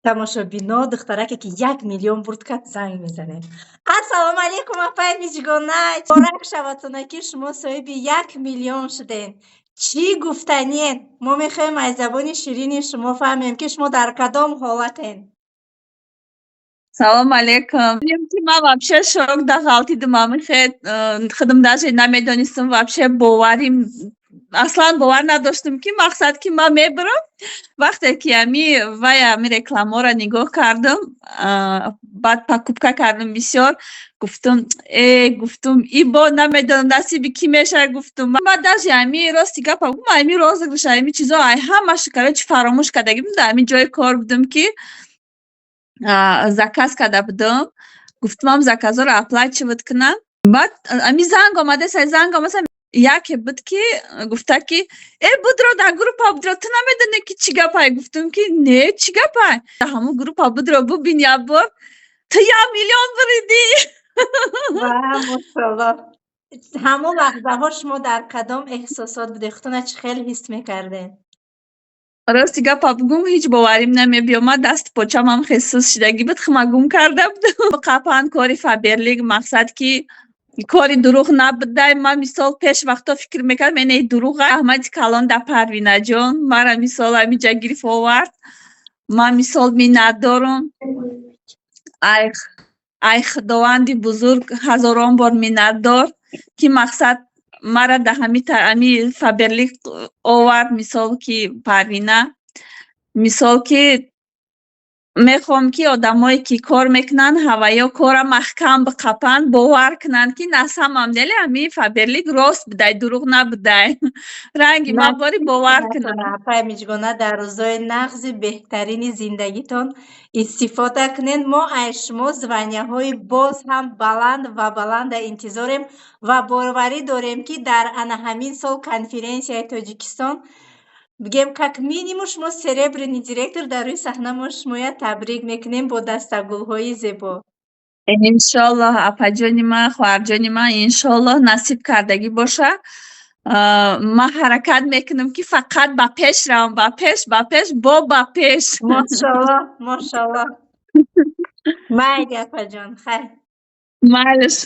тамошобино духтараке ки 1 миллион бурд кард занг мезанем. Ассалому алейкум апай миҷгона. Муборак шаватона ки шумо соҳиби 1 миллион шуден. Чӣ гуфтаниен? Мо мехоҳем аз забони ширини шумо фаҳмем ки шумо дар кадом ҳолатен. Салом алейкум. Ман вообще шок дахалтидим. Худам даже намедонистам вообще боварим. Аслан бовар надоштам ки мақсад ки ман мебарам. Вақте ки вай рекламаро нигоҳ кардам, баъд покупка кардам бисёр, гуфтам ибо намедонам насиби кӣ мешавад гуфтам. Ман даже рости гапа гуфтам розыгрыш чизо ҳамааш короче фаромӯш карда гирифтам. Дар ҷои кор будам ки заказ карда будам. Гуфтам заказҳоро оплачивать кунам. Баъд занг омада яке буд ки гуфта ки будро дар группа будро ту намедонӣ ки чӣ гапай? Гуфтам ки не чӣ гапай? Ҳамун группа будро бубин як бор ту 1 миллион буридӣ. Машалло. Ҳамон лаҳзаҳо шумо дар кадом эҳсосот будед? Худтона чӣ хел ҳис мекардед? Рости гапа бигӯям ҳеҷ боварим намебиёмад. Дасти почамам хесус шидагӣ буд. Хама гум карда будам. Қаъпан кори Фаберлик мақсад ки кори дурӯғ набудай. Ман мисол пеш вақто фикр мекардам дурӯғ Аҳмади Калонда Парвинаҷон мара мисол ҳаминҷа гирифт овард. Ман мисол миннатдорам. Ай худованди бузург ҳазорон бор миннатдор ки мақсад мара да ҳами Фаберлик овард. Мисол ки Парвина, мисол ки мехоҳам ки одамое ки кор мекунанд ҳаваё кора маҳкам биқапанд, бовар кунанд ки на самом деле ҳамин Фаберлик рост будай, дурӯғ набудай. Ранги ман бори бовар кунам. Апай миҷгона дар рӯзҳои нағзи беҳтарини зиндагитон истифода кунед. Мо аз шумо званияҳои боз ҳам баланд ва баланда интизорем ва боварӣ дорем ки дар ана ҳамин сол конференсияи Тоҷикистон бигем как минимум шумо серебряный директор дар рӯи саҳна мо шумоя табрик мекунем бо дастагулҳои зебо. Иншоллоҳ апаҷони ман, хоҳарҷони ман, иншоллоҳ насиб кардагӣ боша. Ман ҳаракат мекунам ки фақат ба пеш равам, ба пеш, ба пеш. Машалло. Майли апаҷон, хайр. Майлиш.